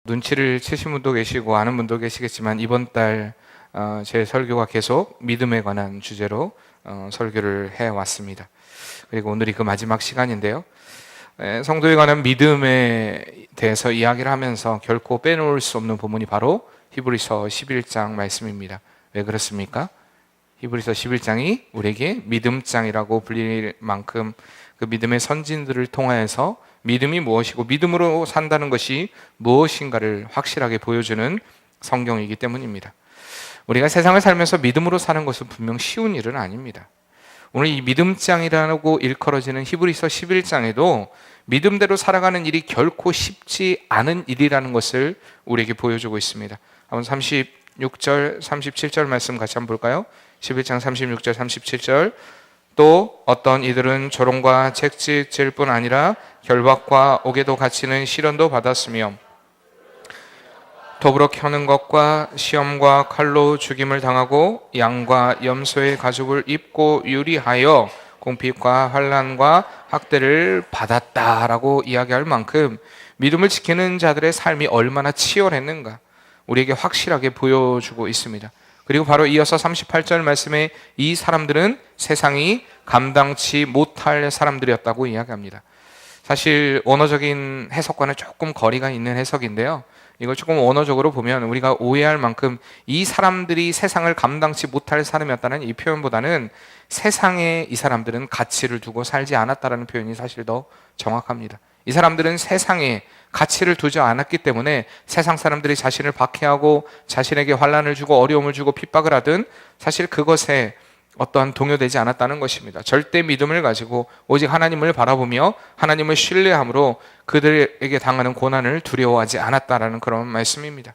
눈치를 채신 분도 계시고 아는 분도 계시겠지만 이번 달 제 설교가 계속 믿음에 관한 주제로 설교를 해왔습니다. 그리고 오늘이 그 마지막 시간인데요. 성도에 관한 믿음에 대해서 이야기를 하면서 결코 빼놓을 수 없는 부분이 바로 히브리서 11장 말씀입니다. 왜 그렇습니까? 히브리서 11장이 우리에게 믿음장이라고 불릴 만큼 그 믿음의 선진들을 통하여서 믿음이 무엇이고 믿음으로 산다는 것이 무엇인가를 확실하게 보여주는 성경이기 때문입니다. 우리가 세상을 살면서 믿음으로 사는 것은 분명 쉬운 일은 아닙니다. 오늘 이 믿음장이라고 일컬어지는 히브리서 11장에도 믿음대로 살아가는 일이 결코 쉽지 않은 일이라는 것을 우리에게 보여주고 있습니다. 한번 36절, 37절 말씀 같이 한번 볼까요? 11장 36절, 37절. 또 어떤 이들은 조롱과 채찍질 뿐 아니라 결박과 옥에도 갇히는 시련도 받았으며 더불어 켜는 것과 시험과 칼로 죽임을 당하고 양과 염소의 가죽을 입고 유리하여 공핍과 환난과 학대를 받았다라고 이야기할 만큼 믿음을 지키는 자들의 삶이 얼마나 치열했는가 우리에게 확실하게 보여주고 있습니다. 그리고 바로 이어서 38절 말씀에 이 사람들은 세상이 감당치 못할 사람들이었다고 이야기합니다. 사실 언어적인 해석과는 조금 거리가 있는 해석인데요. 이걸 조금 언어적으로 보면 우리가 오해할 만큼 이 사람들이 세상을 감당치 못할 사람이었다는 이 표현보다는 세상에 이 사람들은 가치를 두고 살지 않았다는 표현이 사실 더 정확합니다. 이 사람들은 세상에 가치를 두지 않았기 때문에 세상 사람들이 자신을 박해하고 자신에게 환난을 주고 어려움을 주고 핍박을 하든 사실 그것에 어떠한 동요되지 않았다는 것입니다. 절대 믿음을 가지고 오직 하나님을 바라보며 하나님을 신뢰함으로 그들에게 당하는 고난을 두려워하지 않았다라는 그런 말씀입니다.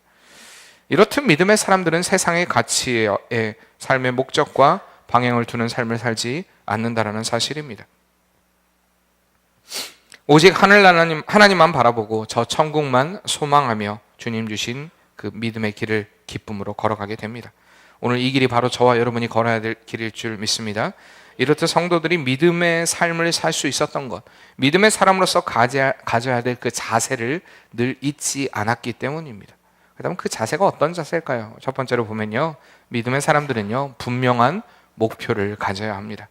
이렇듯 믿음의 사람들은 세상의 가치의 삶의 목적과 방향을 두는 삶을 살지 않는다라는 사실입니다. 오직 하나님만 바라보고 저 천국만 소망하며 주님 주신 그 믿음의 길을 기쁨으로 걸어가게 됩니다. 오늘 이 길이 바로 저와 여러분이 걸어야 될 길일 줄 믿습니다. 이렇듯 성도들이 믿음의 삶을 살 수 있었던 것, 믿음의 사람으로서 가져야 될 그 자세를 늘 잊지 않았기 때문입니다. 그다음 그 자세가 어떤 자세일까요? 첫 번째로 보면요, 믿음의 사람들은요 분명한 목표를 가져야 합니다.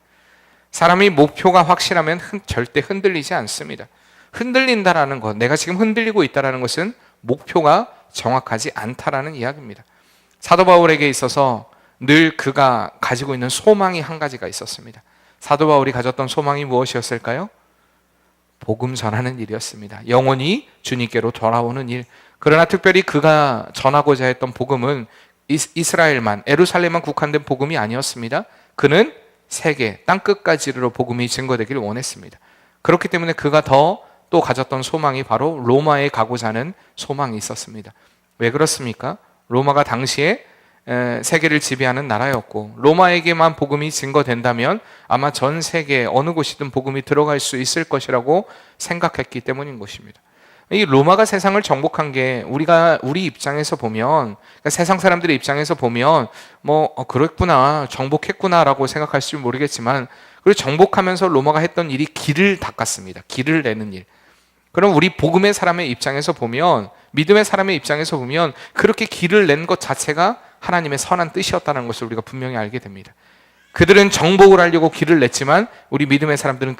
사람이 목표가 확실하면 절대 흔들리지 않습니다. 흔들린다라는 것, 내가 지금 흔들리고 있다라는 것은 목표가 정확하지 않다라는 이야기입니다. 사도 바울에게 있어서 늘 그가 가지고 있는 소망이 한 가지가 있었습니다. 사도 바울이 가졌던 소망이 무엇이었을까요? 복음 전하는 일이었습니다. 영원히 주님께로 돌아오는 일. 그러나 특별히 그가 전하고자 했던 복음은 이스라엘만, 예루살렘만 국한된 복음이 아니었습니다. 그는 세계, 땅끝까지 이르러 복음이 증거되기를 원했습니다. 그렇기 때문에 그가 또 가졌던 소망이 바로 로마에 가고자 하는 소망이 있었습니다. 왜 그렇습니까? 로마가 당시에 세계를 지배하는 나라였고 로마에게만 복음이 증거된다면 아마 전 세계 어느 곳이든 복음이 들어갈 수 있을 것이라고 생각했기 때문인 것입니다. 이 로마가 세상을 정복한 게 우리 입장에서 보면, 그러니까 세상 사람들의 입장에서 보면 그랬구나, 정복했구나라고 생각할지 모르겠지만, 그리고 정복하면서 로마가 했던 일이 길을 닦았습니다. 길을 내는 일. 그럼 우리 복음의 사람의 입장에서 보면, 믿음의 사람의 입장에서 보면 그렇게 길을 낸 것 자체가 하나님의 선한 뜻이었다는 것을 우리가 분명히 알게 됩니다. 그들은 정복을 하려고 길을 냈지만 우리 믿음의 사람들은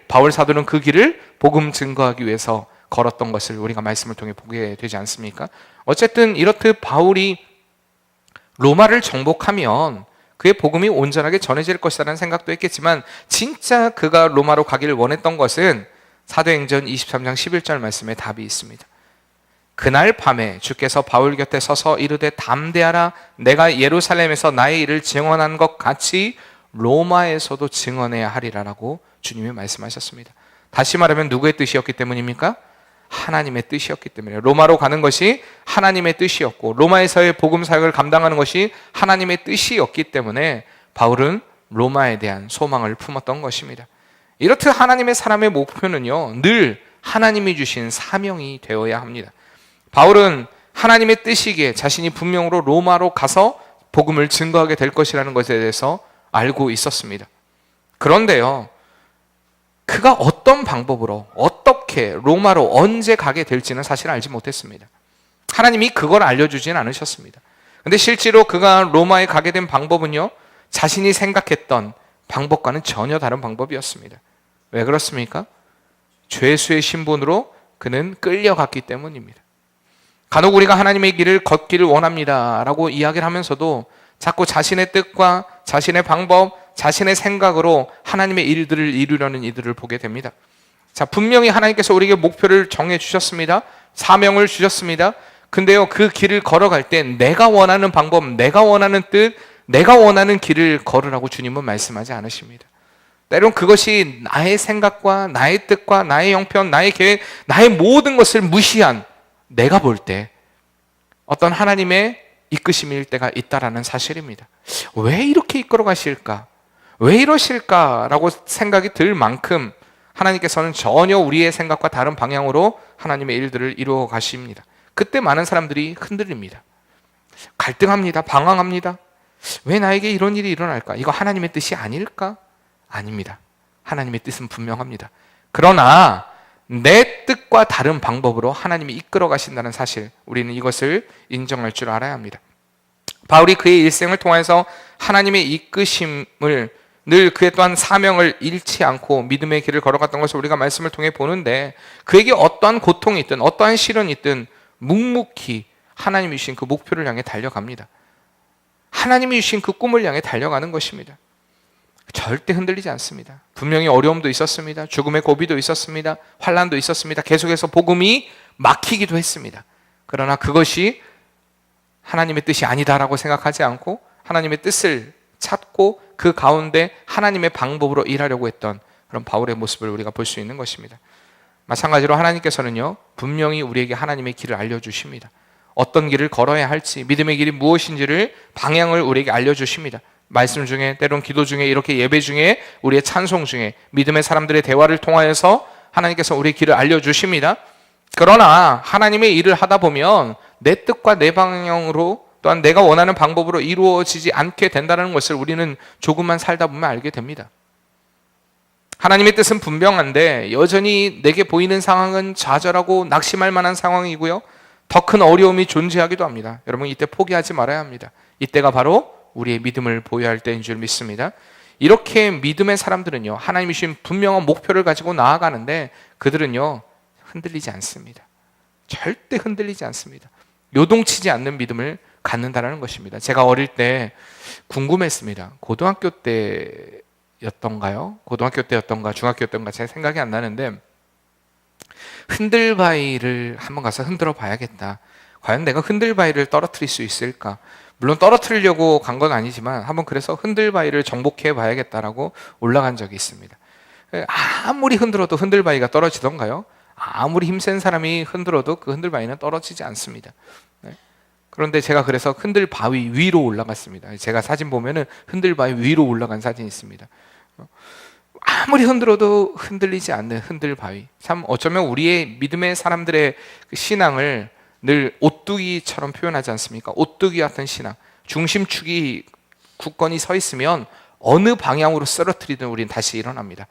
바울 사도는 그 길을 복음 증거하기 위해서 걸었던 것을 우리가 말씀을 통해 보게 되지 않습니까? 어쨌든 이렇듯 바울이 로마를 정복하면 그의 복음이 온전하게 전해질 것이라는 생각도 했겠지만 진짜 그가 로마로 가기를 원했던 것은 사도행전 23장 11절 말씀에 답이 있습니다. 그날 밤에 주께서 바울 곁에 서서 이르되 담대하라, 내가 예루살렘에서 나의 일을 증언한 것 같이 로마에서도 증언해야 하리라라고 주님이 말씀하셨습니다. 다시 말하면 누구의 뜻이었기 때문입니까? 하나님의 뜻이었기 때문에. 로마로 가는 것이 하나님의 뜻이었고 로마에서의 복음 사역을 감당하는 것이 하나님의 뜻이었기 때문에 바울은 로마에 대한 소망을 품었던 것입니다. 이렇듯 하나님의 사람의 목표는요 늘 하나님이 주신 사명이 되어야 합니다. 바울은 하나님의 뜻이기에 자신이 분명으로 로마로 가서 복음을 증거하게 될 것이라는 것에 대해서 알고 있었습니다. 그런데요, 그가 어떤 방법으로 어떻게 로마로 언제 가게 될지는 사실 알지 못했습니다. 하나님이 그걸 알려주진 않으셨습니다. 근데 실제로 그가 로마에 가게 된 방법은요, 자신이 생각했던 방법과는 전혀 다른 방법이었습니다. 왜 그렇습니까? 죄수의 신분으로 그는 끌려갔기 때문입니다. 간혹 우리가 하나님의 길을 걷기를 원합니다 라고 이야기를 하면서도 자꾸 자신의 뜻과 자신의 방법, 자신의 생각으로 하나님의 일들을 이루려는 이들을 보게 됩니다. 자, 분명히 하나님께서 우리에게 목표를 정해 주셨습니다. 사명을 주셨습니다. 근데요, 그 길을 걸어갈 때 내가 원하는 방법, 내가 원하는 뜻, 내가 원하는 길을 걸으라고 주님은 말씀하지 않으십니다. 때론 그것이 나의 생각과 나의 뜻과 나의 형편, 나의 계획, 나의 모든 것을 무시한 내가 볼 때 어떤 하나님의 이끄심일 때가 있다라는 사실입니다. 왜 이렇게 이끌어 가실까? 왜 이러실까라고 생각이 들 만큼 하나님께서는 전혀 우리의 생각과 다른 방향으로 하나님의 일들을 이루어 가십니다. 그때 많은 사람들이 흔들립니다. 갈등합니다. 방황합니다. 왜 나에게 이런 일이 일어날까? 이거 하나님의 뜻이 아닐까? 아닙니다. 하나님의 뜻은 분명합니다. 그러나 내 뜻과 다른 방법으로 하나님이 이끌어 가신다는 사실, 우리는 이것을 인정할 줄 알아야 합니다. 바울이 그의 일생을 통해서 하나님의 이끄심을 늘 그의 또한 사명을 잃지 않고 믿음의 길을 걸어갔던 것을 우리가 말씀을 통해 보는데, 그에게 어떠한 고통이 있든 어떠한 시련이 있든 묵묵히 하나님이 주신 그 목표를 향해 달려갑니다. 하나님이 주신 그 꿈을 향해 달려가는 것입니다. 절대 흔들리지 않습니다. 분명히 어려움도 있었습니다. 죽음의 고비도 있었습니다. 환난도 있었습니다. 계속해서 복음이 막히기도 했습니다. 그러나 그것이 하나님의 뜻이 아니다라고 생각하지 않고 하나님의 뜻을 찾고 그 가운데 하나님의 방법으로 일하려고 했던 그런 바울의 모습을 우리가 볼 수 있는 것입니다. 마찬가지로 하나님께서는요, 분명히 우리에게 하나님의 길을 알려주십니다. 어떤 길을 걸어야 할지, 믿음의 길이 무엇인지를, 방향을 우리에게 알려주십니다. 말씀 중에, 때론 기도 중에, 이렇게 예배 중에, 우리의 찬송 중에, 믿음의 사람들의 대화를 통하여서 하나님께서 우리의 길을 알려주십니다. 그러나 하나님의 일을 하다 보면 내 뜻과 내 방향으로, 또한 내가 원하는 방법으로 이루어지지 않게 된다는 것을 우리는 조금만 살다 보면 알게 됩니다. 하나님의 뜻은 분명한데 여전히 내게 보이는 상황은 좌절하고 낙심할 만한 상황이고요, 더 큰 어려움이 존재하기도 합니다. 여러분, 이때 포기하지 말아야 합니다. 이때가 바로 우리의 믿음을 보여야 할 때인 줄 믿습니다. 이렇게 믿음의 사람들은요, 하나님이 주신 분명한 목표를 가지고 나아가는데 그들은요, 흔들리지 않습니다. 절대 흔들리지 않습니다. 요동치지 않는 믿음을 갖는다는 것입니다. 제가 어릴 때 궁금했습니다. 고등학교 때였던가요? 고등학교 때였던가 중학교 때였던가 제 생각이 안 나는데, 흔들바위를 한번 가서 흔들어 봐야겠다. 과연 내가 흔들바위를 떨어뜨릴 수 있을까? 물론 떨어뜨리려고 간 건 아니지만 한번 그래서 흔들바위를 정복해 봐야겠다라고 올라간 적이 있습니다. 아무리 흔들어도 흔들바위가 떨어지던가요? 아무리 힘센 사람이 흔들어도 그 흔들바위는 떨어지지 않습니다. 그런데 제가 그래서 흔들바위 위로 올라갔습니다. 제가 사진 보면은 흔들바위 위로 올라간 사진이 있습니다. 아무리 흔들어도 흔들리지 않는 흔들바위. 참 어쩌면 우리의 믿음의 사람들의 그 신앙을 늘 오뚜기처럼 표현하지 않습니까? 오뚜기 같은 신앙. 중심축이 굳건히 서 있으면 어느 방향으로 쓰러뜨리든 우리는 다시 일어납니다.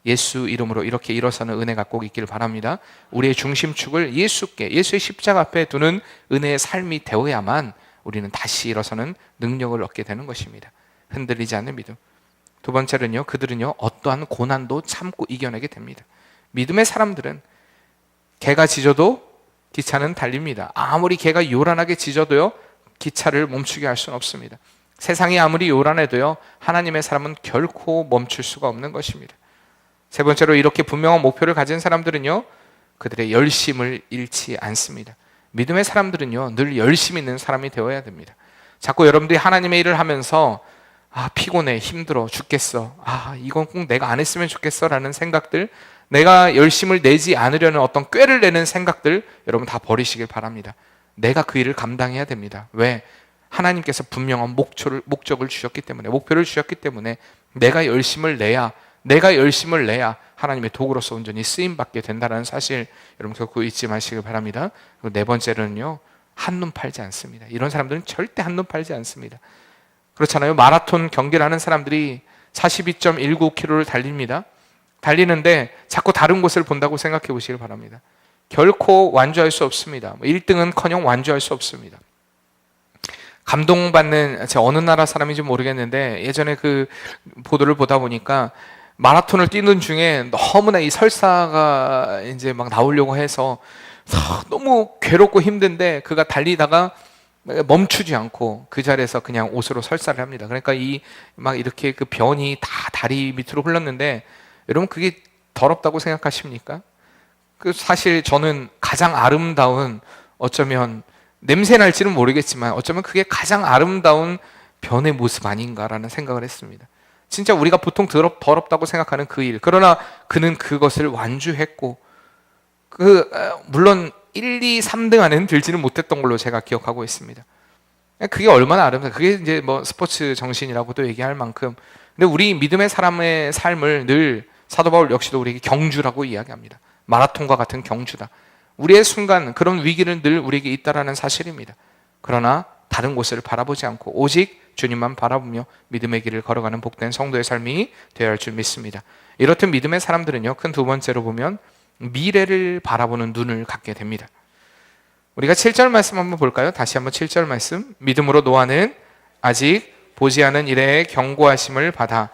예수 이름으로 이렇게 일어서는 은혜가 꼭 있기를 바랍니다. 우리의 중심축을 예수께, 예수의 십자가 앞에 두는 은혜의 삶이 되어야만 우리는 다시 일어서는 능력을 얻게 되는 것입니다. 흔들리지 않는 믿음. 두 번째는요, 그들은요, 어떠한 고난도 참고 이겨내게 됩니다. 믿음의 사람들은 개가 짖어도 기차는 달립니다. 아무리 개가 요란하게 짖어도요, 기차를 멈추게 할 수는 없습니다. 세상이 아무리 요란해도요, 하나님의 사람은 결코 멈출 수가 없는 것입니다. 세 번째로, 이렇게 분명한 목표를 가진 사람들은요, 그들의 열심을 잃지 않습니다. 믿음의 사람들은요, 늘 열심 있는 사람이 되어야 됩니다. 자꾸 여러분들이 하나님의 일을 하면서 피곤해, 힘들어, 죽겠어, 이건 꼭 내가 안 했으면 좋겠어 라는 생각들, 내가 열심을 내지 않으려는 어떤 꾀를 내는 생각들, 여러분 다 버리시길 바랍니다. 내가 그 일을 감당해야 됩니다. 왜? 하나님께서 분명한 목적을 주셨기 때문에, 목표를 주셨기 때문에 내가 열심을 내야 하나님의 도구로서 온전히 쓰임받게 된다는 사실, 여러분 결코 잊지 마시길 바랍니다. 그리고 네 번째로는요, 한눈 팔지 않습니다. 이런 사람들은 절대 한눈 팔지 않습니다. 그렇잖아요. 마라톤 경기를 하는 사람들이 42.19km를 달립니다. 달리는데 자꾸 다른 곳을 본다고 생각해 보시길 바랍니다. 결코 완주할 수 없습니다. 1등은커녕 완주할 수 없습니다. 감동받는, 제가 어느 나라 사람인지 모르겠는데 예전에 그 보도를 보다 보니까 마라톤을 뛰는 중에 너무나 이 설사가 이제 막 나오려고 해서 너무 괴롭고 힘든데 그가 달리다가 멈추지 않고 그 자리에서 그냥 옷으로 설사를 합니다. 그러니까 이 막 이렇게 그 변이 다 다리 밑으로 흘렀는데, 여러분 그게 더럽다고 생각하십니까? 그 사실 저는 가장 아름다운, 어쩌면 냄새 날지는 모르겠지만 어쩌면 그게 가장 아름다운 변의 모습 아닌가라는 생각을 했습니다. 진짜 우리가 보통 더럽다고 생각하는 그 일, 그러나 그는 그것을 완주했고, 물론 1, 2, 3등 안에는 들지는 못했던 걸로 제가 기억하고 있습니다. 그게 얼마나 아름다워. 그게 이제 뭐 스포츠 정신이라고도 얘기할 만큼. 근데 우리 믿음의 사람의 삶을 늘 사도 바울 역시도 우리에게 경주라고 이야기합니다. 마라톤과 같은 경주다. 우리의 순간, 그런 위기는 늘 우리에게 있다라는 사실입니다. 그러나 다른 곳을 바라보지 않고 오직 주님만 바라보며 믿음의 길을 걸어가는 복된 성도의 삶이 되어야 할 줄 믿습니다. 이렇듯 믿음의 사람들은요, 큰 두 번째로 보면 미래를 바라보는 눈을 갖게 됩니다. 우리가 7절 말씀 한번 볼까요? 다시 한번 7절 말씀. 믿음으로 노아는 아직 보지 않은 일에 경고하심을 받아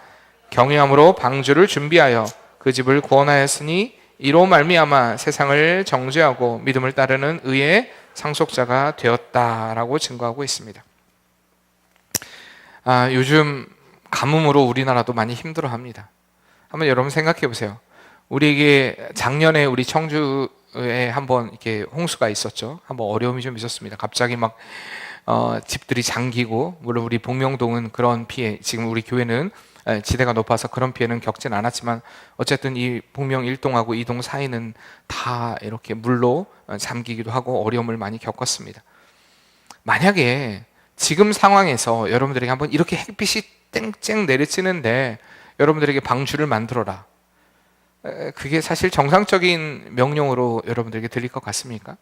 경외함으로 방주를 준비하여 그 집을 구원하였으니 이로 말미암아 세상을 정죄하고 믿음을 따르는 의의 상속자가 되었다라고 증거하고 있습니다. 요즘 가뭄으로 우리나라도 많이 힘들어합니다. 한번 여러분 생각해 보세요. 우리에게 작년에 우리 청주에 한번 이렇게 홍수가 있었죠. 한번 어려움이 좀 있었습니다. 갑자기 막 집들이 잠기고, 물론 우리 복명동은 그런 피해, 지금 우리 교회는 지대가 높아서 그런 피해는 겪진 않았지만 어쨌든 이 복명 1동하고 2동 사이는 다 이렇게 물로 잠기기도 하고 어려움을 많이 겪었습니다. 만약에 지금 상황에서 여러분들에게 한번 이렇게 햇빛이 땡땡 내리치는데 여러분들에게 방주를 만들어라, 그게 사실 정상적인 명령으로 여러분들에게 들릴 것 같습니까?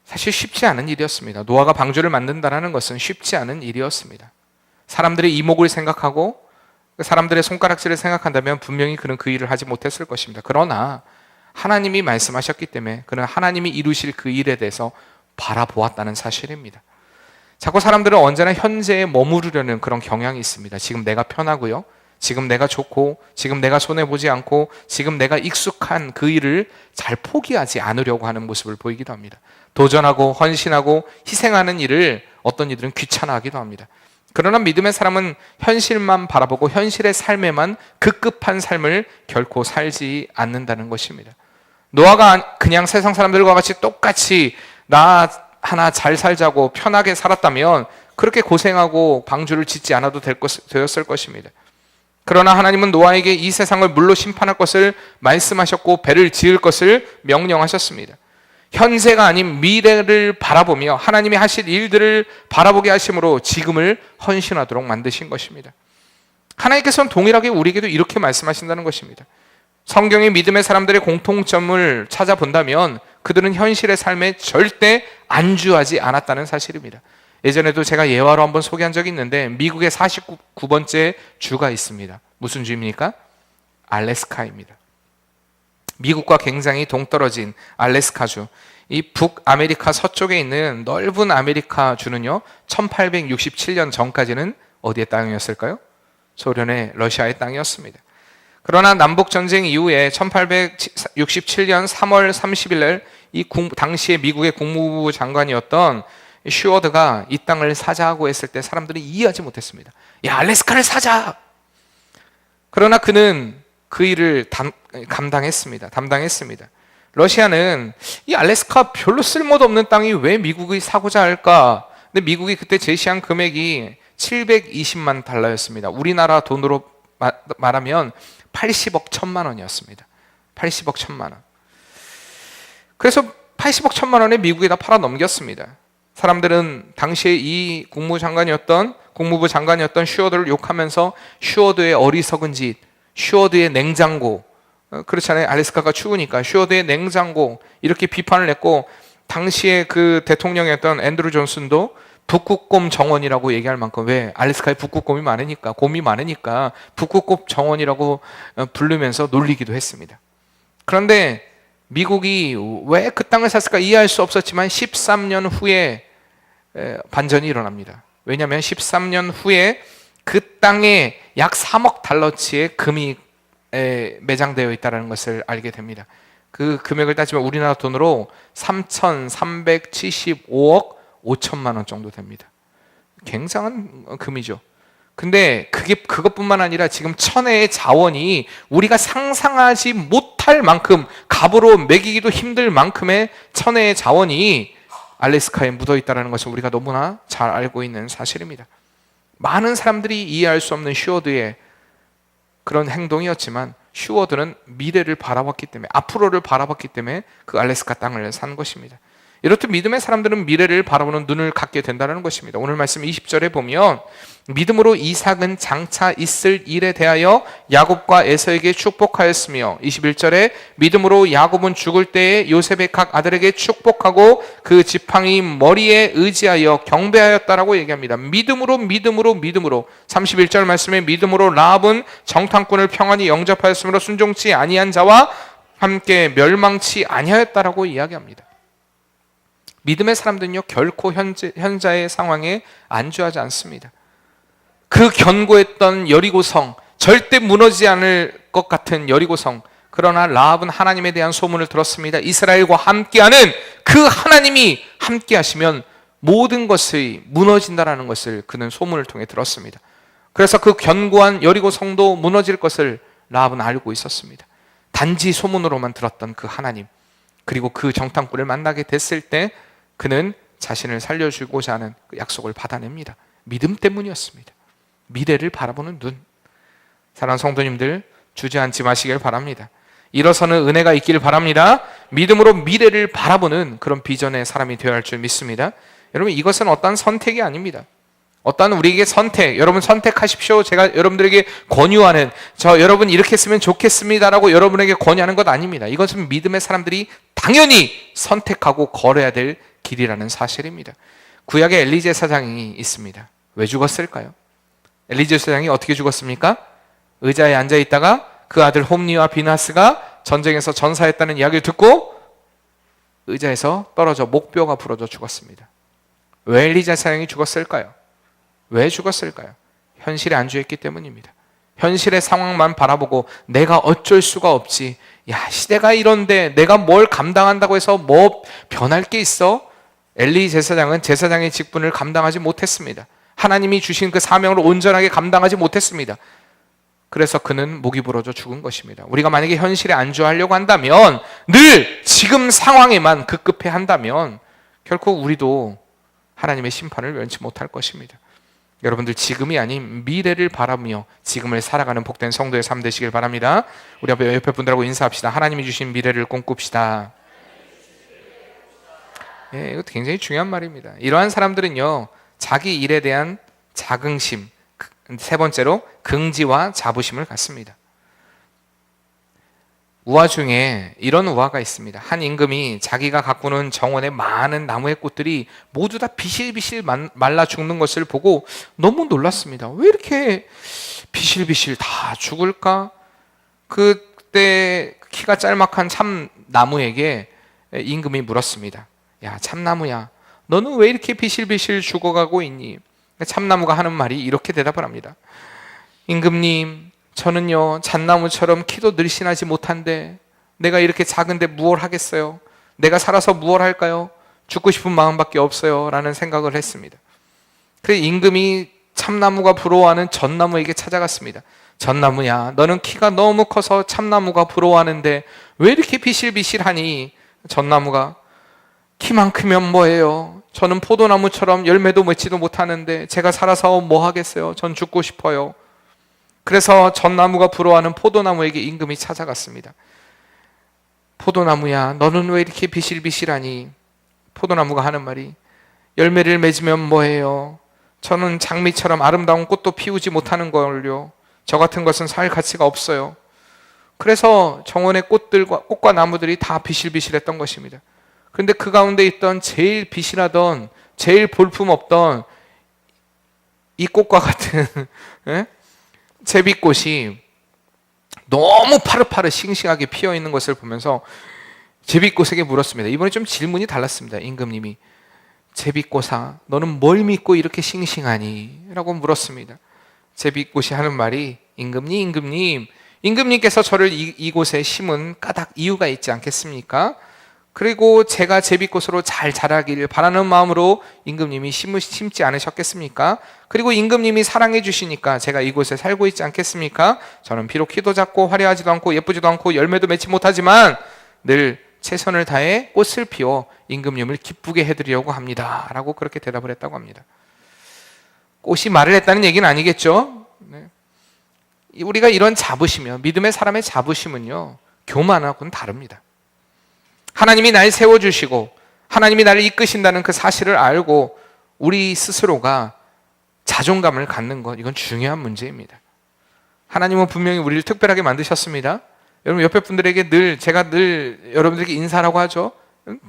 사실 쉽지 않은 일이었습니다. 노아가 방주를 만든다는 것은 쉽지 않은 일이었습니다. 사람들의 이목을 생각하고 사람들의 손가락질을 생각한다면 분명히 그는 그 일을 하지 못했을 것입니다. 그러나 하나님이 말씀하셨기 때문에 그는 하나님이 이루실 그 일에 대해서 바라보았다는 사실입니다. 자꾸 사람들은 언제나 현재에 머무르려는 그런 경향이 있습니다. 지금 내가 편하고요, 지금 내가 좋고, 지금 내가 손해보지 않고, 지금 내가 익숙한 그 일을 잘 포기하지 않으려고 하는 모습을 보이기도 합니다. 도전하고 헌신하고 희생하는 일을 어떤 이들은 귀찮아하기도 합니다. 그러나 믿음의 사람은 현실만 바라보고 현실의 삶에만 급급한 삶을 결코 살지 않는다는 것입니다. 노아가 그냥 세상 사람들과 같이 똑같이 나 하나 잘 살자고 편하게 살았다면 그렇게 고생하고 방주를 짓지 않아도 되었을 것입니다. 그러나 하나님은 노아에게 이 세상을 물로 심판할 것을 말씀하셨고 배를 지을 것을 명령하셨습니다. 현재가 아닌 미래를 바라보며 하나님이 하실 일들을 바라보게 하심으로 지금을 헌신하도록 만드신 것입니다. 하나님께서는 동일하게 우리에게도 이렇게 말씀하신다는 것입니다. 성경의 믿음의 사람들의 공통점을 찾아본다면 그들은 현실의 삶에 절대 안주하지 않았다는 사실입니다. 예전에도 제가 예화로 한번 소개한 적이 있는데 미국의 49번째 주가 있습니다. 무슨 주입니까? 알래스카입니다. 미국과 굉장히 동떨어진 알래스카주, 이 북아메리카 서쪽에 있는 넓은 아메리카 주는요, 1867년 전까지는 어디의 땅이었을까요? 소련의 러시아의 땅이었습니다. 그러나 남북전쟁 이후에 1867년 3월 30일 날 이 당시에 미국의 국무부 장관이었던 슈워드가 이 땅을 사자고 했을 때 사람들이 이해하지 못했습니다. 야, 알래스카를 사자! 그러나 그는 그 일을 담당했습니다. 러시아는 이 알래스카 별로 쓸모도 없는 땅이 왜 미국이 사고자 할까? 근데 미국이 그때 제시한 금액이 720만 달러였습니다. 우리나라 돈으로 말하면 80억 1천만 원이었습니다. 80억 1천만 원. 그래서 80억 1천만 원에 미국에다 팔아 넘겼습니다. 사람들은 당시에 이 국무부 장관이었던 슈워드를 욕하면서 슈워드의 어리석은 짓, 슈워드의 냉장고, 그렇잖아요. 알래스카가 추우니까 슈워드의 냉장고, 이렇게 비판을 했고, 당시에 그 대통령이었던 앤드루 존슨도 북극곰 정원이라고 얘기할 만큼, 왜? 알래스카에 북극곰이 많으니까, 곰이 많으니까 북극곰 정원이라고 부르면서 놀리기도 했습니다. 그런데 미국이 왜 그 땅을 샀을까 이해할 수 없었지만 13년 후에 반전이 일어납니다. 왜냐하면 13년 후에 그 땅에 약 3억 달러치의 금이 매장되어 있다는 것을 알게 됩니다. 그 금액을 따지면 우리나라 돈으로 3,375억 5천만 원 정도 됩니다. 굉장한 금이죠. 근데 그것뿐만 아니라 지금 천혜의 자원이 우리가 상상하지 못할 만큼, 값으로 매기기도 힘들 만큼의 천혜의 자원이 알래스카에 묻어 있다는 것을 우리가 너무나 잘 알고 있는 사실입니다. 많은 사람들이 이해할 수 없는 슈워드의 그런 행동이었지만, 슈워드는 미래를 바라봤기 때문에, 앞으로를 바라봤기 때문에 그 알래스카 땅을 산 것입니다. 이렇듯 믿음의 사람들은 미래를 바라보는 눈을 갖게 된다는 것입니다. 오늘 말씀 20절에 보면 믿음으로 이삭은 장차 있을 일에 대하여 야곱과 에서에게 축복하였으며, 21절에 믿음으로 야곱은 죽을 때에 요셉의 각 아들에게 축복하고 그 지팡이 머리에 의지하여 경배하였다라고 얘기합니다. 믿음으로. 31절 말씀에 믿음으로 라합은 정탐꾼을 평안히 영접하였으므로 순종치 아니한 자와 함께 멸망치 아니하였다라고 이야기합니다. 믿음의 사람들은요, 결코 현자의 상황에 안주하지 않습니다. 그 견고했던 여리고성, 절대 무너지지 않을 것 같은 여리고성, 그러나 라합은 하나님에 대한 소문을 들었습니다. 이스라엘과 함께하는 그 하나님이 함께하시면 모든 것이 무너진다라는 것을 그는 소문을 통해 들었습니다. 그래서 그 견고한 여리고성도 무너질 것을 라합은 알고 있었습니다. 단지 소문으로만 들었던 그 하나님, 그리고 그 정탐꾼을 만나게 됐을 때 그는 자신을 살려주고자 하는 그 약속을 받아냅니다. 믿음 때문이었습니다. 미래를 바라보는 눈. 사랑하는 성도님들, 주저앉지 마시길 바랍니다. 일어서는 은혜가 있기를 바랍니다. 믿음으로 미래를 바라보는 그런 비전의 사람이 되어야 할 줄 믿습니다. 여러분, 이것은 어떤 선택이 아닙니다. 어떤 우리에게 선택, 여러분 선택하십시오, 제가 여러분들에게 권유하는, 여러분 이렇게 했으면 좋겠습니다라고 여러분에게 권유하는 것 아닙니다. 이것은 믿음의 사람들이 당연히 선택하고 걸어야 될 길이라는 사실입니다. 구약에 엘리 제사장이 있습니다. 왜 죽었을까요? 엘리 제사장이 어떻게 죽었습니까? 의자에 앉아 있다가 그 아들 홈니와 비나스가 전쟁에서 전사했다는 이야기를 듣고 의자에서 떨어져 목뼈가 부러져 죽었습니다. 왜 엘리 제사장이 죽었을까요? 왜 죽었을까요? 현실에 안주했기 때문입니다. 현실의 상황만 바라보고 내가 어쩔 수가 없지, 야 시대가 이런데 내가 뭘 감당한다고 해서 뭐 변할 게 있어? 엘리 제사장은 제사장의 직분을 감당하지 못했습니다. 하나님이 주신 그 사명을 온전하게 감당하지 못했습니다. 그래서 그는 목이 부러져 죽은 것입니다. 우리가 만약에 현실에 안주하려고 한다면, 늘 지금 상황에만 급급해 한다면 결코 우리도 하나님의 심판을 면치 못할 것입니다. 여러분들, 지금이 아닌 미래를 바라며 지금을 살아가는 복된 성도의 삶 되시길 바랍니다. 우리 옆에 분들하고 인사합시다. 하나님이 주신 미래를 꿈꿉시다. 이것도 굉장히 중요한 말입니다. 이러한 사람들은요, 자기 일에 대한 자긍심, 세 번째로 긍지와 자부심을 갖습니다. 우화 중에 이런 우화가 있습니다. 한 임금이 자기가 가꾸는 정원의 많은 나무의 꽃들이 모두 다 비실비실 말라 죽는 것을 보고 너무 놀랐습니다. 왜 이렇게 비실비실 다 죽을까? 그때 키가 짤막한 참나무에게 임금이 물었습니다. 야, 참나무야, 너는 왜 이렇게 비실비실 죽어가고 있니? 참나무가 하는 말이 이렇게 대답을 합니다. 임금님, 저는요 잣나무처럼 키도 늘씬하지 못한데 내가 이렇게 작은데 무얼 하겠어요? 내가 살아서 무얼 할까요? 죽고 싶은 마음밖에 없어요 라는 생각을 했습니다. 그래서 임금이 참나무가 부러워하는 전나무에게 찾아갔습니다. 전나무야, 너는 키가 너무 커서 참나무가 부러워하는데 왜 이렇게 비실비실하니? 전나무가, 키만 크면 뭐예요? 저는 포도나무처럼 열매도 맺지도 못하는데 제가 살아서 뭐 하겠어요? 전 죽고 싶어요. 그래서 전나무가 부러워하는 포도나무에게 임금이 찾아갔습니다. 포도나무야, 너는 왜 이렇게 비실비실하니? 포도나무가 하는 말이, 열매를 맺으면 뭐해요? 저는 장미처럼 아름다운 꽃도 피우지 못하는 걸요. 저 같은 것은 살 가치가 없어요. 그래서 정원의 꽃과 나무들이 다 비실비실했던 것입니다. 그런데 그 가운데 있던 제일 비실하던, 제일 볼품없던 이 꽃과 같은 제비꽃이 너무 파릇파릇 싱싱하게 피어있는 것을 보면서 제비꽃에게 물었습니다. 이번에 좀 질문이 달랐습니다. 임금님이 제비꽃아 너는 뭘 믿고 이렇게 싱싱하니? 라고 물었습니다. 제비꽃이 하는 말이 임금님께서 저를 이곳에 심은 까닭 이유가 있지 않겠습니까? 그리고 제가 제비꽃으로 잘 자라기를 바라는 마음으로 임금님이 심지 않으셨겠습니까? 그리고 임금님이 사랑해 주시니까 제가 이곳에 살고 있지 않겠습니까? 저는 비록 키도 작고 화려하지도 않고 예쁘지도 않고 열매도 맺지 못하지만 늘 최선을 다해 꽃을 피워 임금님을 기쁘게 해드리려고 합니다. 라고 그렇게 대답을 했다고 합니다. 꽃이 말을 했다는 얘기는 아니겠죠? 네. 우리가 이런 자부심이요, 믿음의 사람의 자부심은요, 교만하고는 다릅니다. 하나님이 날 세워주시고 하나님이 나를 이끄신다는 그 사실을 알고 우리 스스로가 자존감을 갖는 것, 이건 중요한 문제입니다. 하나님은 분명히 우리를 특별하게 만드셨습니다. 여러분 옆에 분들에게 제가 늘 여러분들에게 인사라고 하죠.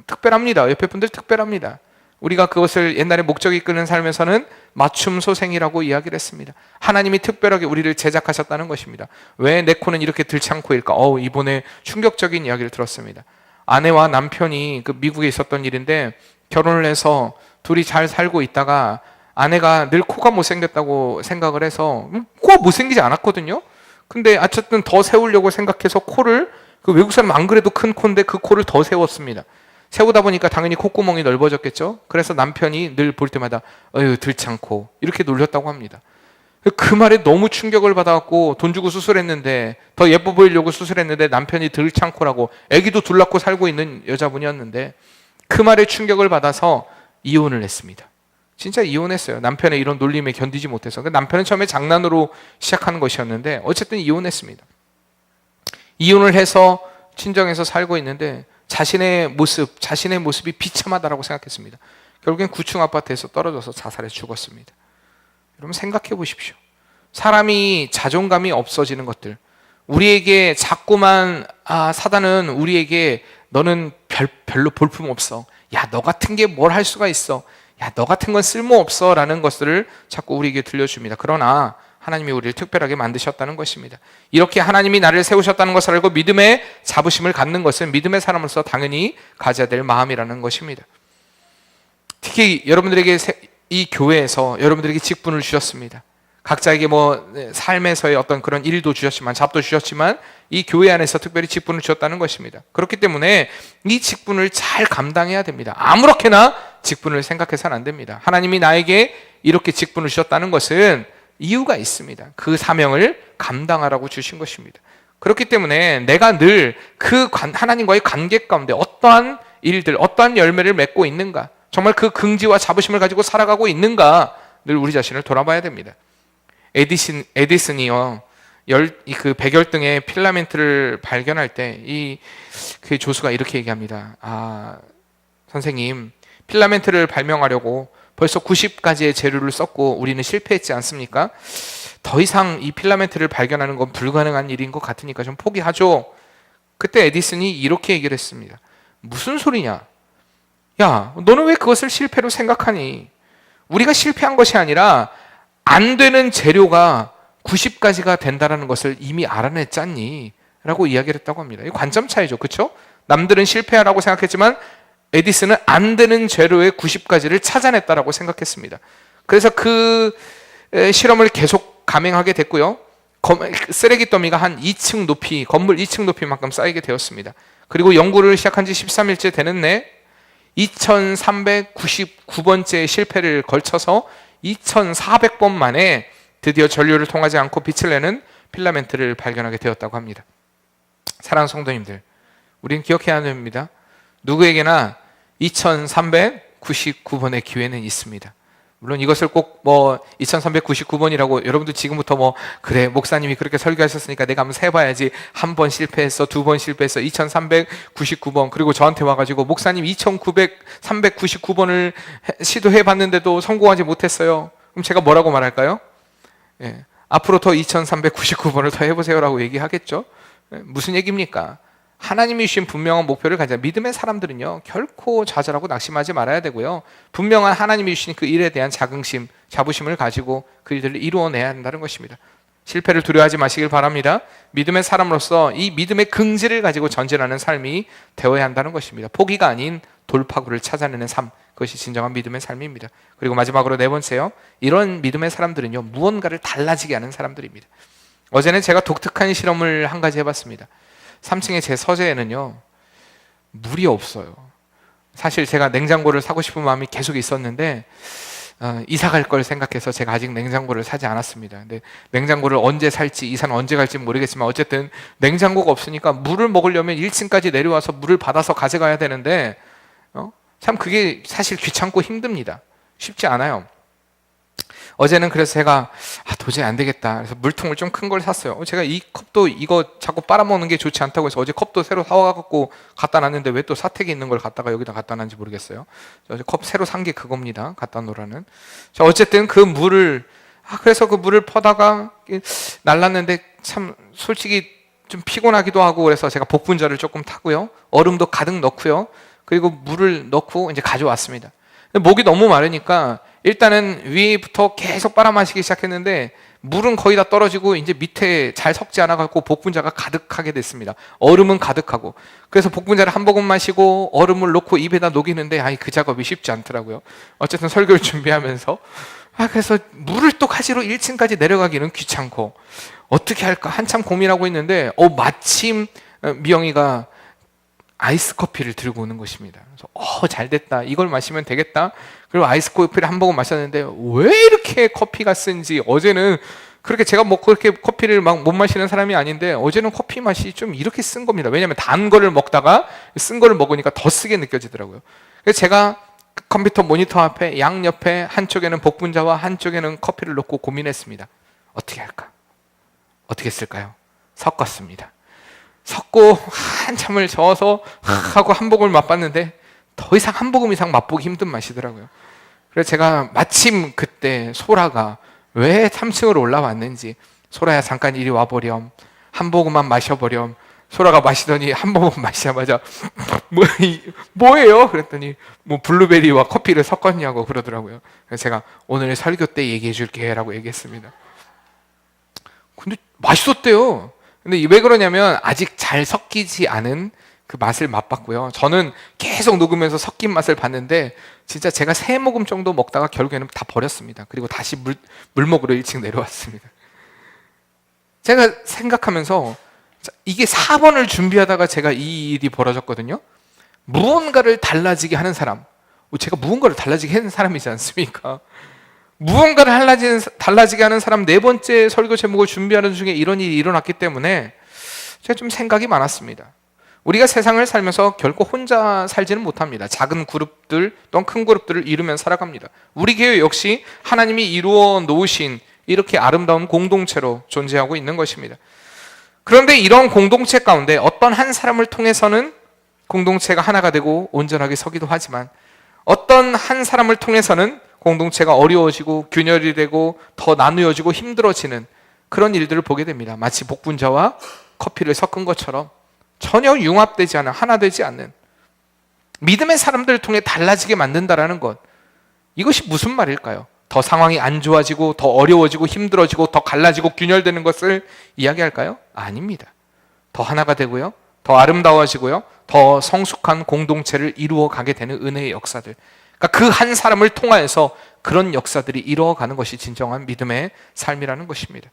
특별합니다. 옆에 분들 특별합니다. 우리가 그것을 옛날에 목적이 이끄는 삶에서는 맞춤소생이라고 이야기를 했습니다. 하나님이 특별하게 우리를 제작하셨다는 것입니다. 왜 내 코는 이렇게 들창코일까? 이번에 충격적인 이야기를 들었습니다. 아내와 남편이 미국에 있었던 일인데 결혼을 해서 둘이 잘 살고 있다가 아내가 늘 코가 못생겼다고 생각을 해서 코가 못생기지 않았거든요. 근데 어쨌든 더 세우려고 생각해서 코를, 그 외국 사람 안 그래도 큰 코인데 그 코를 더 세웠습니다. 세우다 보니까 당연히 콧구멍이 넓어졌겠죠. 그래서 남편이 늘 볼 때마다 들창코 이렇게 놀렸다고 합니다. 그 말에 너무 충격을 받아갖고 돈 주고 수술했는데, 더 예뻐 보이려고 수술했는데 남편이 들창코라고, 아기도 둘 낳고 살고 있는 여자분이었는데 그 말에 충격을 받아서 이혼을 했습니다. 진짜 이혼했어요. 남편의 이런 놀림에 견디지 못해서. 남편은 처음에 장난으로 시작하는 것이었는데 어쨌든 이혼했습니다. 이혼을 해서 친정에서 살고 있는데 자신의 모습이 비참하다라고 생각했습니다. 결국엔 9층 아파트에서 떨어져서 자살해 죽었습니다. 여러분 생각해 보십시오. 사람이 자존감이 없어지는 것들, 우리에게 자꾸만 사단은 우리에게 너는 별로 볼품 없어, 야 너 같은 게 뭘 할 수가 있어, 야 너 같은 건 쓸모없어 라는 것들을 자꾸 우리에게 들려줍니다. 그러나 하나님이 우리를 특별하게 만드셨다는 것입니다. 이렇게 하나님이 나를 세우셨다는 것을 알고 믿음의 자부심을 갖는 것은 믿음의 사람으로서 당연히 가져야 될 마음이라는 것입니다. 특히 여러분들에게 이 교회에서 여러분들에게 직분을 주셨습니다. 각자에게 삶에서의 어떤 그런 일도 주셨지만, 잡도 주셨지만 이 교회 안에서 특별히 직분을 주셨다는 것입니다. 그렇기 때문에 이 직분을 잘 감당해야 됩니다. 아무렇게나 직분을 생각해서는 안 됩니다. 하나님이 나에게 이렇게 직분을 주셨다는 것은 이유가 있습니다. 그 사명을 감당하라고 주신 것입니다. 그렇기 때문에 내가 늘 그 하나님과의 관계 가운데 어떠한 일들, 어떠한 열매를 맺고 있는가, 정말 그 긍지와 자부심을 가지고 살아가고 있는가, 늘 우리 자신을 돌아봐야 됩니다. 에디슨이요, 그 백열등의 필라멘트를 발견할 때 그 조수가 이렇게 얘기합니다. 선생님, 필라멘트를 발명하려고 벌써 90가지의 재료를 썼고 우리는 실패했지 않습니까? 더 이상 이 필라멘트를 발견하는 건 불가능한 일인 것 같으니까 좀 포기하죠. 그때 에디슨이 이렇게 얘기를 했습니다. 무슨 소리냐? 야, 너는 왜 그것을 실패로 생각하니? 우리가 실패한 것이 아니라 안 되는 재료가 90가지가 된다는 것을 이미 알아냈잖니? 라고 이야기를 했다고 합니다. 이 관점 차이죠. 그렇죠? 남들은 실패하라고 생각했지만 에디슨은 안 되는 재료의 90가지를 찾아냈다라고 생각했습니다. 그래서 그 실험을 계속 감행하게 됐고요. 쓰레기 더미가 한 2층 높이, 건물 2층 높이만큼 쌓이게 되었습니다. 그리고 연구를 시작한 지 13일째 되는 해 2399번째 실패를 걸쳐서 2400번 만에 드디어 전류를 통하지 않고 빛을 내는 필라멘트를 발견하게 되었다고 합니다. 사랑하는 성도님들, 우리는 기억해야 됩니다. 누구에게나 2399번의 기회는 있습니다. 물론 이것을 꼭 2399번이라고 여러분들 지금부터 그래 목사님이 그렇게 설교하셨으니까 내가 한번 세봐야지, 한 번 실패했어, 두 번 실패했어, 2399번, 그리고 저한테 와가지고 목사님 2399번을 시도해봤는데도 성공하지 못했어요. 그럼 제가 뭐라고 말할까요? 앞으로 더 2399번을 더 해보세요라고 얘기하겠죠. 무슨 얘기입니까? 하나님이 주신 분명한 목표를 가져 믿음의 사람들은요 결코 좌절하고 낙심하지 말아야 되고요, 분명한 하나님이 주신 그 일에 대한 자긍심, 자부심을 가지고 그 일들을 이루어내야 한다는 것입니다. 실패를 두려워하지 마시길 바랍니다. 믿음의 사람으로서 이 믿음의 긍지를 가지고 전진하는 삶이 되어야 한다는 것입니다. 포기가 아닌 돌파구를 찾아내는 삶, 그것이 진정한 믿음의 삶입니다. 그리고 마지막으로 네 번째요, 이런 믿음의 사람들은요, 무언가를 달라지게 하는 사람들입니다. 어제는 제가 독특한 실험을 한 가지 해봤습니다. 3층의 제 서재에는요, 물이 없어요. 사실 제가 냉장고를 사고 싶은 마음이 계속 있었는데 이사 갈 걸 생각해서 제가 아직 냉장고를 사지 않았습니다. 근데 냉장고를 언제 살지, 이사는 언제 갈지 모르겠지만 어쨌든 냉장고가 없으니까 물을 먹으려면 1층까지 내려와서 물을 받아서 가져가야 되는데 참 그게 사실 귀찮고 힘듭니다. 쉽지 않아요. 어제는 그래서 제가 도저히 안 되겠다, 그래서 물통을 좀 큰 걸 샀어요. 제가 이 컵도 이거 자꾸 빨아먹는 게 좋지 않다고 해서 어제 컵도 새로 사와갖고 갖다 놨는데 왜 또 사택에 있는 걸 갖다가 여기다 갖다 놨는지 모르겠어요. 어제 컵 새로 산 게 그겁니다. 갖다 놓으라는. 자, 어쨌든 그 물을 그래서 그 물을 퍼다가 날랐는데 참 솔직히 좀 피곤하기도 하고, 그래서 제가 복분자를 조금 타고요, 얼음도 가득 넣고요, 그리고 물을 넣고 이제 가져왔습니다. 목이 너무 마르니까 일단은 위부터 계속 빨아 마시기 시작했는데 물은 거의 다 떨어지고 이제 밑에 잘 섞지 않아갖고 복분자가 가득하게 됐습니다. 얼음은 가득하고. 그래서 복분자를 한 모금 마시고 얼음을 넣고 입에다 녹이는데 그 작업이 쉽지 않더라고요. 어쨌든 설교를 준비하면서 그래서 물을 또 가지러 1층까지 내려가기는 귀찮고 어떻게 할까 한참 고민하고 있는데 마침 미영이가 아이스 커피를 들고 오는 것입니다. 그래서 잘됐다, 이걸 마시면 되겠다. 그리고 아이스 커피를 한 모금 마셨는데 왜 이렇게 커피가 쓴지, 어제는 그렇게 제가 그렇게 커피를 막 못 마시는 사람이 아닌데 어제는 커피 맛이 좀 이렇게 쓴 겁니다. 왜냐하면 단 거를 먹다가 쓴 거를 먹으니까 더 쓰게 느껴지더라고요. 그래서 제가 컴퓨터 모니터 앞에 양옆에 한쪽에는 복분자와 한쪽에는 커피를 놓고 고민했습니다. 어떻게 할까? 어떻게 쓸까요? 섞었습니다. 섞고 한참을 저어서 하고 한 모금을 맛봤는데 더 이상 한 모금 이상 맛보기 힘든 맛이더라고요. 그래서 제가 마침 그때 소라가 왜 3층으로 올라왔는지, 소라야 잠깐 이리 와보렴, 한 모금만 마셔보렴. 소라가 마시더니 한 모금 마시자마자 뭐예요? 그랬더니 블루베리와 커피를 섞었냐고 그러더라고요. 그래서 제가 오늘 설교 때 얘기해 줄게 라고 얘기했습니다. 근데 맛있었대요. 근데 왜 그러냐면 아직 잘 섞이지 않은 그 맛을 맛봤고요. 저는 계속 녹으면서 섞인 맛을 봤는데 진짜 제가 3모금 정도 먹다가 결국에는 다 버렸습니다. 그리고 다시 물 먹으러 1층 내려왔습니다. 제가 생각하면서 이게 4번을 준비하다가 제가 이 일이 벌어졌거든요. 무언가를 달라지게 하는 사람, 제가 무언가를 달라지게 하는 사람이지 않습니까? 무언가를 달라지게 하는 사람, 네 번째 설교 제목을 준비하는 중에 이런 일이 일어났기 때문에 제가 좀 생각이 많았습니다. 우리가 세상을 살면서 결코 혼자 살지는 못합니다. 작은 그룹들 또는 큰 그룹들을 이루면 살아갑니다. 우리 교회 역시 하나님이 이루어 놓으신 이렇게 아름다운 공동체로 존재하고 있는 것입니다. 그런데 이런 공동체 가운데 어떤 한 사람을 통해서는 공동체가 하나가 되고 온전하게 서기도 하지만 어떤 한 사람을 통해서는 공동체가 어려워지고 균열이 되고 더 나누어지고 힘들어지는 그런 일들을 보게 됩니다. 마치 복분자와 커피를 섞은 것처럼 전혀 융합되지 않은, 하나 되지 않는 믿음의 사람들을 통해 달라지게 만든다라는 것, 이것이 무슨 말일까요? 더 상황이 안 좋아지고 더 어려워지고 힘들어지고 더 갈라지고 균열되는 것을 이야기할까요? 아닙니다. 더 하나가 되고요, 더 아름다워지고요, 더 성숙한 공동체를 이루어 가게 되는 은혜의 역사들, 그러니까 그 한 사람을 통하여서 그런 역사들이 이루어가는 것이 진정한 믿음의 삶이라는 것입니다.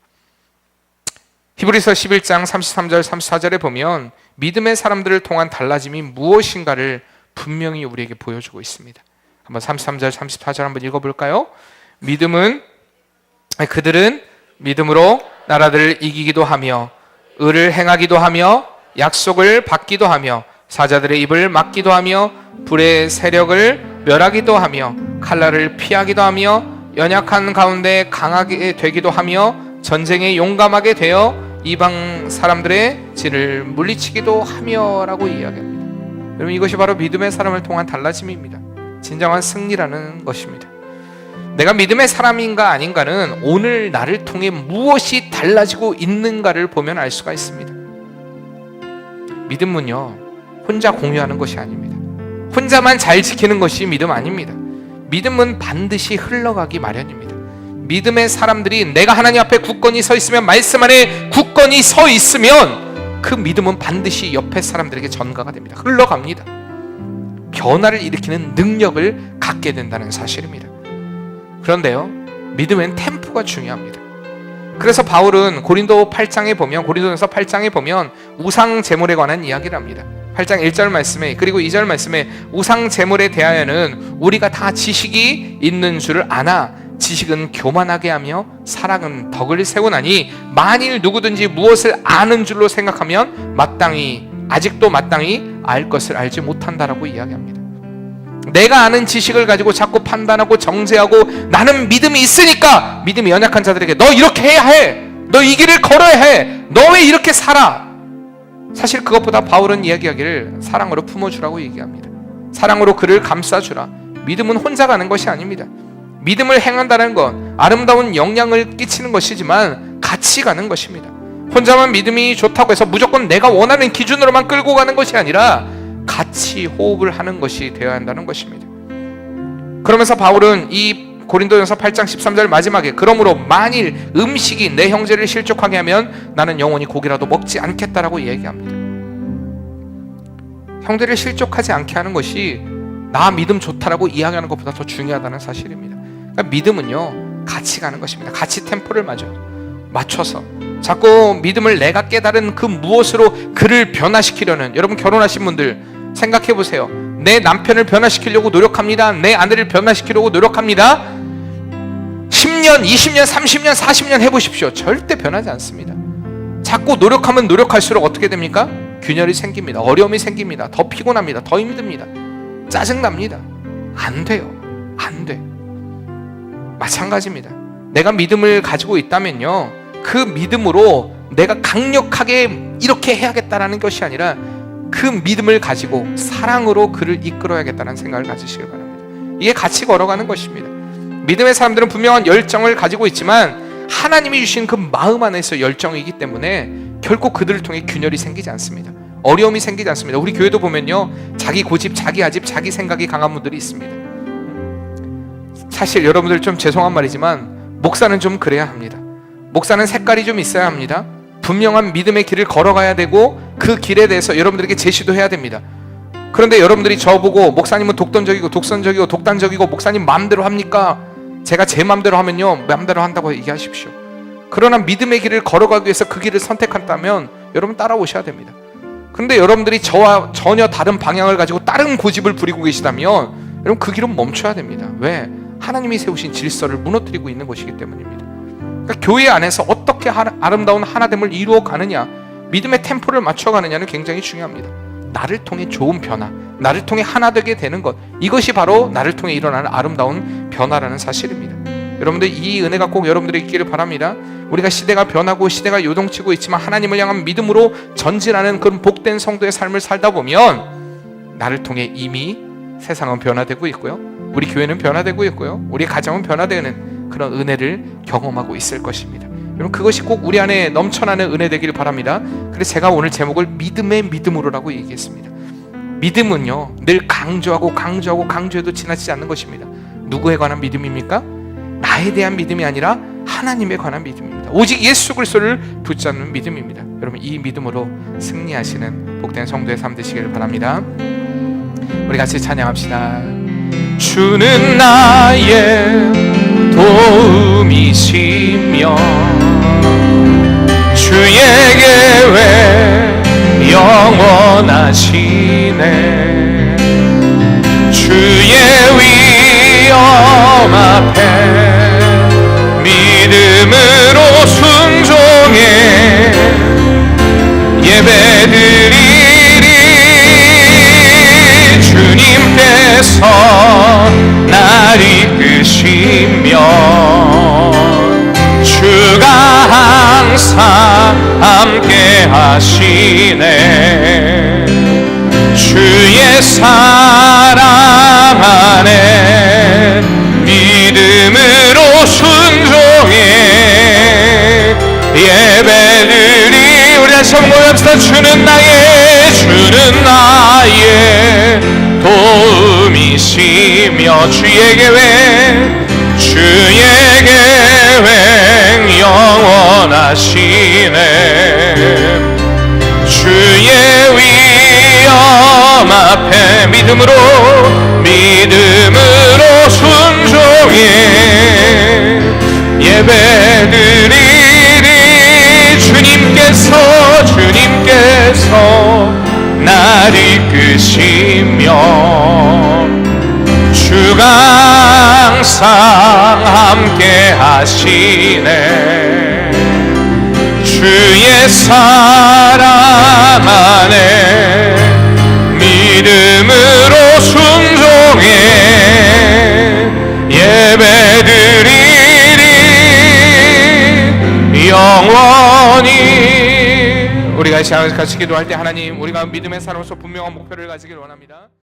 히브리서 11장 33절 34절에 보면 믿음의 사람들을 통한 달라짐이 무엇인가를 분명히 우리에게 보여주고 있습니다. 한번 33절 34절 한번 읽어볼까요? 그들은 믿음으로 나라들을 이기기도 하며 의를 행하기도 하며 약속을 받기도 하며 사자들의 입을 막기도 하며 불의 세력을 멸하기도 하며 칼날을 피하기도 하며 연약한 가운데 강하게 되기도 하며 전쟁에 용감하게 되어 이방 사람들의 진을 물리치기도 하며 라고 이야기합니다. 여러분, 이것이 바로 믿음의 사람을 통한 달라짐입니다. 진정한 승리라는 것입니다. 내가 믿음의 사람인가 아닌가는 오늘 나를 통해 무엇이 달라지고 있는가를 보면 알 수가 있습니다. 믿음은요, 혼자 공유하는 것이 아닙니다. 혼자만 잘 지키는 것이 믿음 아닙니다. 믿음은 반드시 흘러가기 마련입니다. 믿음의 사람들이 내가 하나님 앞에 굳건히 서 있으면, 말씀 안에 굳건히 서 있으면 그 믿음은 반드시 옆에 사람들에게 전가가 됩니다. 흘러갑니다. 변화를 일으키는 능력을 갖게 된다는 사실입니다. 그런데요, 믿음엔 템포가 중요합니다. 그래서 바울은 고린도전서 8장에 보면 우상 제물에 관한 이야기를 합니다. 8장 1절 말씀에, 그리고 2절 말씀에 우상 제물에 대하여는 우리가 다 지식이 있는 줄을 아나 지식은 교만하게 하며 사랑은 덕을 세우나니 만일 누구든지 무엇을 아는 줄로 생각하면 아직도 마땅히 알 것을 알지 못한다라고 이야기합니다. 내가 아는 지식을 가지고 자꾸 판단하고 정죄하고 나는 믿음이 있으니까 믿음이 연약한 자들에게 너 이렇게 해야 해, 너 이 길을 걸어야 해, 너 왜 이렇게 살아? 사실 그것보다 바울은 이야기하기를 사랑으로 품어주라고 얘기합니다. 사랑으로 그를 감싸주라. 믿음은 혼자 가는 것이 아닙니다. 믿음을 행한다는 건 아름다운 영향을 끼치는 것이지만 같이 가는 것입니다. 혼자만 믿음이 좋다고 해서 무조건 내가 원하는 기준으로만 끌고 가는 것이 아니라 같이 호흡을 하는 것이 되어야 한다는 것입니다. 그러면서 바울은 이 고린도전서 8장 13절 마지막에 그러므로 만일 음식이 내 형제를 실족하게 하면 나는 영원히 고기라도 먹지 않겠다라고 얘기합니다. 형제를 실족하지 않게 하는 것이 나 믿음 좋다라고 이야기하는 것보다 더 중요하다는 사실입니다. 그러니까 믿음은요, 같이 가는 것입니다. 같이 템포를 맞춰서 자꾸 믿음을 내가 깨달은 그 무엇으로 그를 변화시키려는, 여러분 결혼하신 분들 생각해 보세요. 내 남편을 변화시키려고 노력합니다. 내 아내를 변화시키려고 노력합니다. 10년, 20년, 30년, 40년 해보십시오. 절대 변하지 않습니다. 자꾸 노력하면 노력할수록 어떻게 됩니까? 균열이 생깁니다. 어려움이 생깁니다. 더 피곤합니다. 더 힘듭니다. 짜증납니다. 안 돼요. 안 돼. 마찬가지입니다. 내가 믿음을 가지고 있다면요, 그 믿음으로 내가 강력하게 이렇게 해야겠다라는 것이 아니라 그 믿음을 가지고 사랑으로 그를 이끌어야겠다는 생각을 가지시길 바랍니다. 이게 같이 걸어가는 것입니다. 믿음의 사람들은 분명한 열정을 가지고 있지만 하나님이 주신 그 마음 안에서 열정이기 때문에 결코 그들을 통해 균열이 생기지 않습니다. 어려움이 생기지 않습니다. 우리 교회도 보면요, 자기 고집, 자기 아집, 자기 생각이 강한 분들이 있습니다. 사실 여러분들 좀 죄송한 말이지만 목사는 좀 그래야 합니다. 목사는 색깔이 좀 있어야 합니다. 분명한 믿음의 길을 걸어가야 되고 그 길에 대해서 여러분들에게 제시도 해야 됩니다. 그런데 여러분들이 저보고 목사님은 독단적이고 독단적이고 목사님 마음대로 합니까? 제가 제 마음대로 하면요, 마음대로 한다고 얘기하십시오. 그러나 믿음의 길을 걸어가기 위해서 그 길을 선택한다면 여러분 따라오셔야 됩니다. 그런데 여러분들이 저와 전혀 다른 방향을 가지고 다른 고집을 부리고 계시다면 여러분 그 길은 멈춰야 됩니다. 왜? 하나님이 세우신 질서를 무너뜨리고 있는 것이기 때문입니다. 그러니까 교회 안에서 어떻게 아름다운 하나됨을 이루어 가느냐, 믿음의 템포를 맞춰가느냐는 굉장히 중요합니다. 나를 통해 좋은 변화, 나를 통해 하나 되게 되는 것, 이것이 바로 나를 통해 일어나는 아름다운 변화라는 사실입니다. 여러분들 이 은혜가 꼭 여러분들에게 있기를 바랍니다. 우리가 시대가 변하고 시대가 요동치고 있지만 하나님을 향한 믿음으로 전진하는 그런 복된 성도의 삶을 살다 보면 나를 통해 이미 세상은 변화되고 있고요, 우리 교회는 변화되고 있고요, 우리 가정은 변화되는 그런 은혜를 경험하고 있을 것입니다. 여러분 그것이 꼭 우리 안에 넘쳐나는 은혜 되기를 바랍니다. 그래서 제가 오늘 제목을 믿음의 믿음으로라고 얘기했습니다. 믿음은요, 늘 강조해도 지나치지 않는 것입니다. 누구에 관한 믿음입니까? 나에 대한 믿음이 아니라 하나님에 관한 믿음입니다. 오직 예수 그리스도를 붙잡는 믿음입니다. 여러분 이 믿음으로 승리하시는 복된 성도의 삶 되시기를 바랍니다. 우리 같이 찬양합시다. 주는 나의 도움이시며 주의 계획 영원하시네. 주의 위엄 앞에 믿음으로 순종해 예배드리리. 주님께서 날 이끄시며 주가 항상 함께 하시네. 주의 사랑 안에 믿음으로 순종해 예배드리. 우리 다시 한번 모여봅시다. 주는 나의 도움이시며 주의 계획 하시네. 주의 위엄 앞에 믿음으로 순종해 예배드리리. 주님께서 나를 이끄시며 주가 항상 함께 하시네. 주의 사랑 안에 믿음으로 순종해 예배드리리. 영원히. 우리가 이 시간을 같이 기도할 때 하나님, 우리가 믿음의 사람으로서 분명한 목표를 가지길 원합니다.